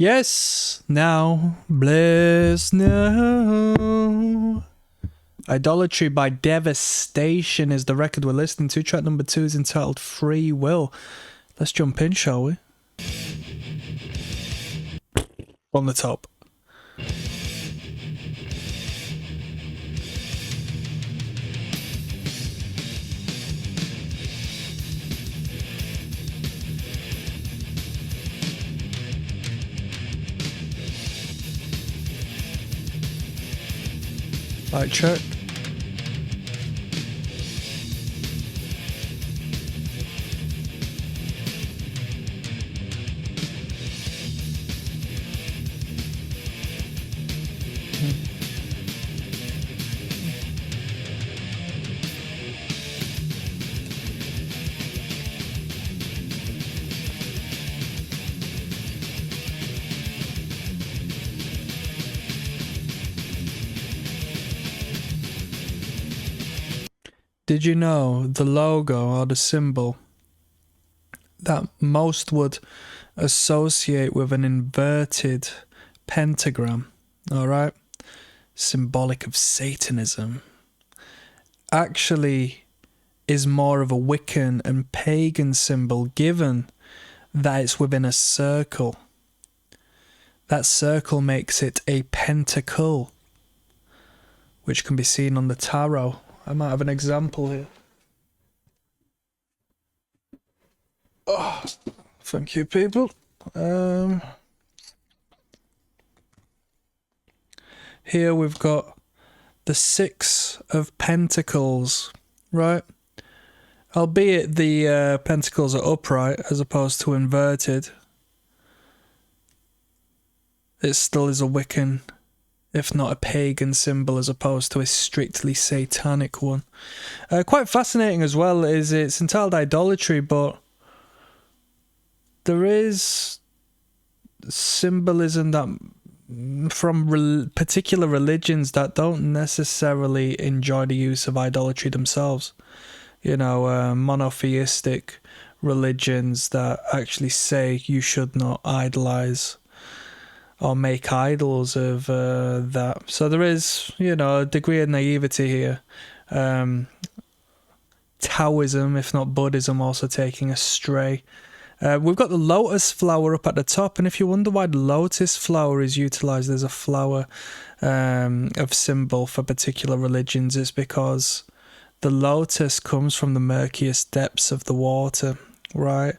Yes, now, bless now. Idolatry by Devastation is the record we're listening to. Track number 2 is entitled Freewill. Let's jump in, shall we? On the top. Right, check. Did you know the logo or the symbol that most would associate with an inverted pentagram, alright, symbolic of Satanism, actually is more of a Wiccan and pagan symbol, given that it's within a circle. That circle makes it a pentacle, which can be seen on the tarot. I might have an example here. Oh, thank you, people. Here we've got the 6 of Pentacles, right? Albeit the pentacles are upright as opposed to inverted, it still is a Wiccan, if not a pagan symbol, as opposed to a strictly satanic one. Quite fascinating as well is it's entitled Idolatry, but there is symbolism that from particular religions that don't necessarily enjoy the use of idolatry themselves. You know, monotheistic religions that actually say you should not idolize or make idols of that. So there is, you know, a degree of naivety here. Taoism, if not Buddhism, also taking astray. We've got the lotus flower up at the top, and if you wonder why the lotus flower is utilised as a flower of symbol for particular religions, it's because the lotus comes from the murkiest depths of the water, right?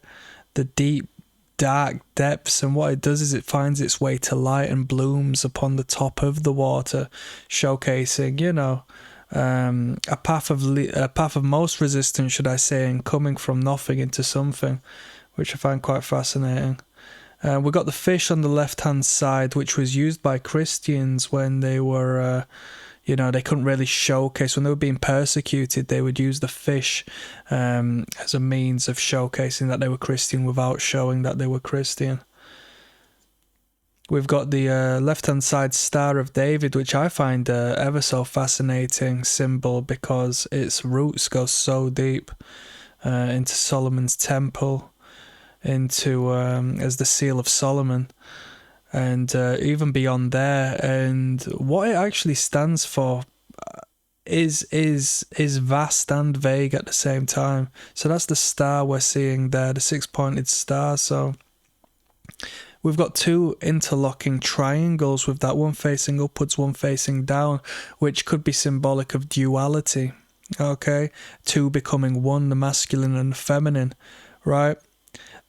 The deep, dark depths, and what it does is it finds its way to light and blooms upon the top of the water, showcasing, you know, a path of most resistance, should I say, and coming from nothing into something, which I find quite fascinating. We've got the fish on the left-hand side, which was used by Christians when they were, you know, they couldn't really showcase. When they were being persecuted, they would use the fish as a means of showcasing that they were Christian without showing that they were Christian. We've got the left-hand side Star of David, which I find ever so fascinating symbol because its roots go so deep into Solomon's temple, into as the Seal of Solomon, and even beyond there. And what it actually stands for is vast and vague at the same time. So that's the star we're seeing there, the 6-pointed star. So we've got 2 interlocking triangles with that one facing upwards, one facing down, which could be symbolic of duality. Okay, 2 becoming 1, the masculine and the feminine, right?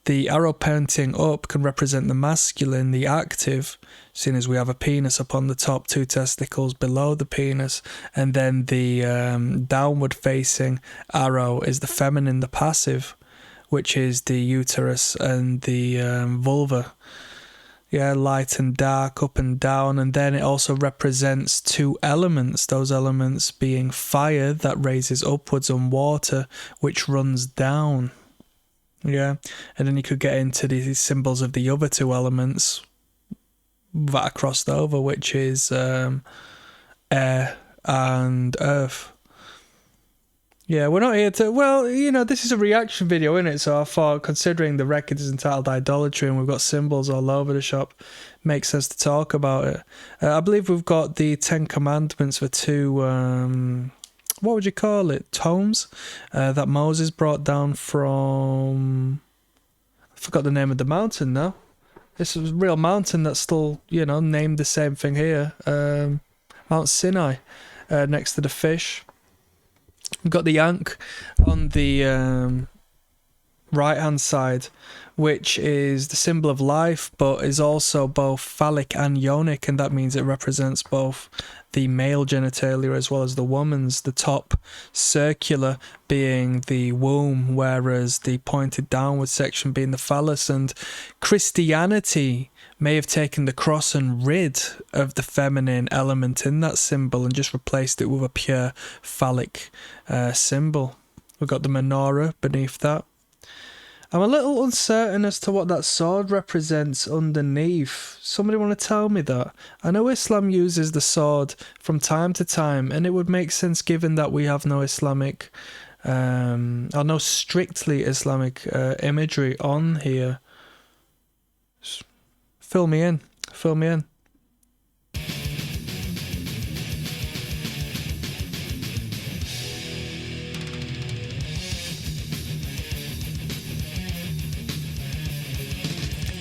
The arrow pointing up can represent the masculine, the active, seeing as we have a penis upon the top, 2 testicles below the penis, and then the downward facing arrow is the feminine, the passive, which is the uterus and the vulva. Yeah, light and dark, up and down. And then it also represents 2 elements, those elements being fire that raises upwards and water which runs down. Yeah, and then you could get into the symbols of the other 2 elements that are crossed over, which is air and earth. Yeah, we're not here to... Well, you know, this is a reaction video, isn't it? So I thought, considering the record is entitled Idolatry and we've got symbols all over the shop, makes sense to talk about it. I believe we've got the 10 Commandments for 2... what would you call it? Tomes that Moses brought down from... I forgot the name of the mountain now. This is a real mountain that's still, you know, named the same thing here. Mount Sinai, next to the fish. We've got the Ankh on the right-hand side, which is the symbol of life, but is also both phallic and yonic, and that means it represents both the male genitalia as well as the woman's, the top circular being the womb, whereas the pointed downward section being the phallus. And Christianity may have taken the cross and rid of the feminine element in that symbol and just replaced it with a pure phallic symbol. We've got the menorah beneath that. I'm a little uncertain as to what that sword represents underneath. Somebody want to tell me that? I know Islam uses the sword from time to time, and it would make sense given that we have no Islamic, or no strictly Islamic imagery on here. Fill me in. Fill me in.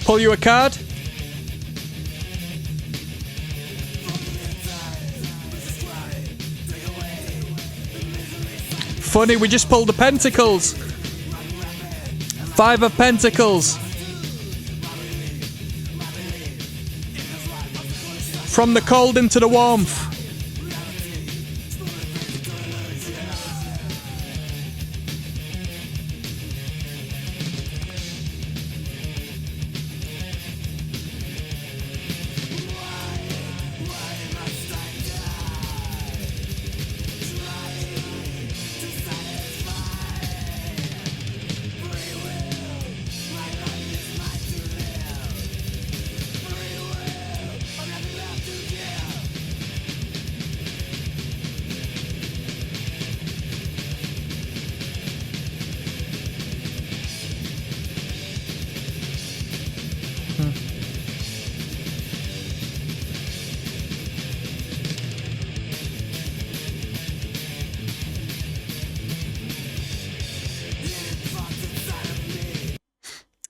Pull you a card. Funny, we just pulled the Pentacles. 5 of Pentacles. From the cold into the warmth.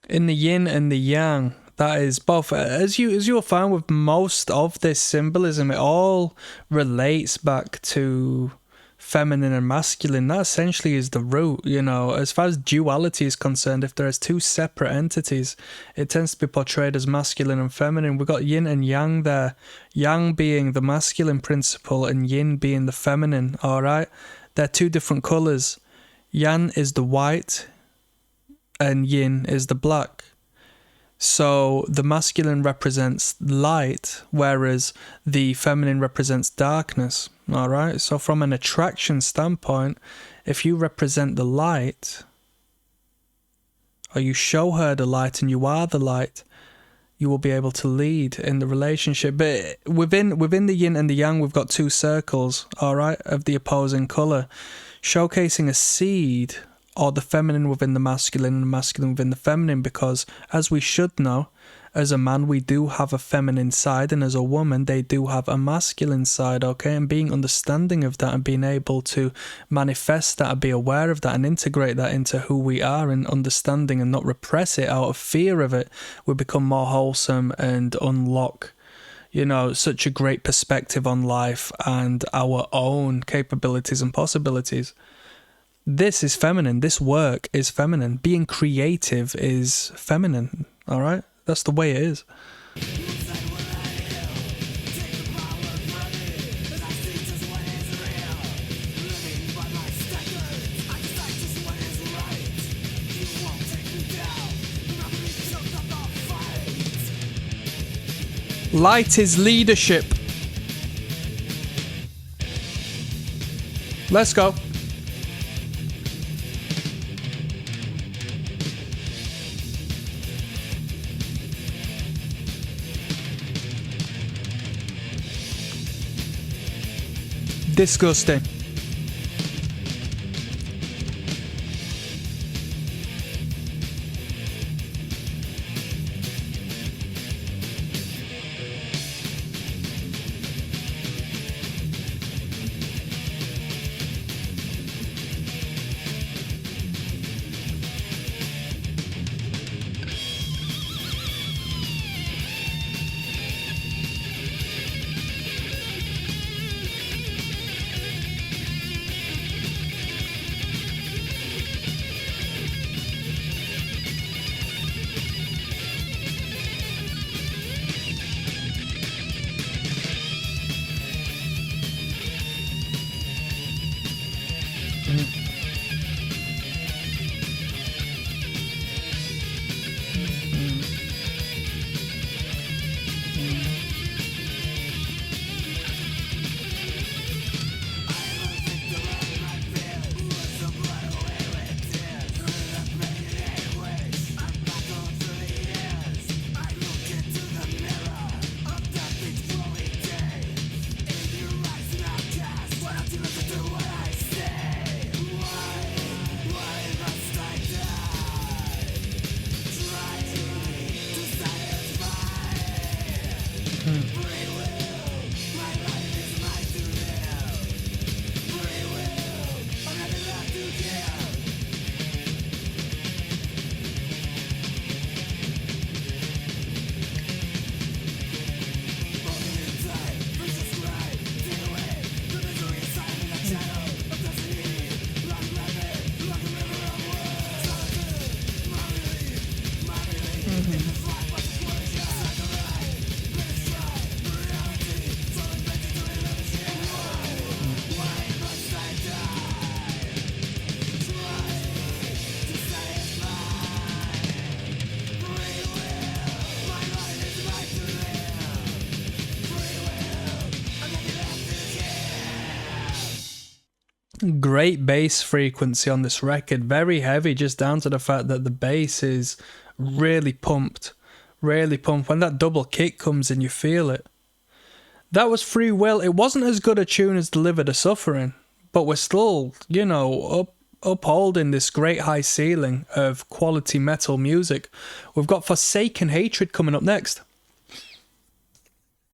In the yin and the yang, that is both, as you'll find with most of this symbolism, it all relates back to feminine and masculine. That essentially is the root, you know. As far as duality is concerned, if there is 2 separate entities, it tends to be portrayed as masculine and feminine. We've got yin and yang there, yang being the masculine principle and yin being the feminine, alright? They're 2 different colours. Yang is the white and yin is the black. So the masculine represents light, whereas the feminine represents darkness. All right. So from an attraction standpoint, if you represent the light, or you show her the light and you are the light, you will be able to lead in the relationship. But within the yin and the yang, we've got 2 circles, all right, of the opposing color, showcasing a seed, or the feminine within the masculine and the masculine within the feminine, because as we should know, as a man we do have a feminine side, and as a woman they do have a masculine side, okay? And being understanding of that and being able to manifest that and be aware of that and integrate that into who we are and understanding and not repress it out of fear of it, we become more wholesome and unlock, you know, such a great perspective on life and our own capabilities and possibilities. This is feminine. This work is feminine. Being creative is feminine. All right? That's the way it is. Light is leadership. Let's go. Disgusting. Great bass frequency on this record, very heavy, just down to the fact that the bass is really pumped. Really pumped. When that double kick comes in, you feel it. That was Freewill. It wasn't as good a tune as Deliver the Suffering, but we're still, you know, upholding this great high ceiling of quality metal music. We've got Forsaken Hatred coming up next.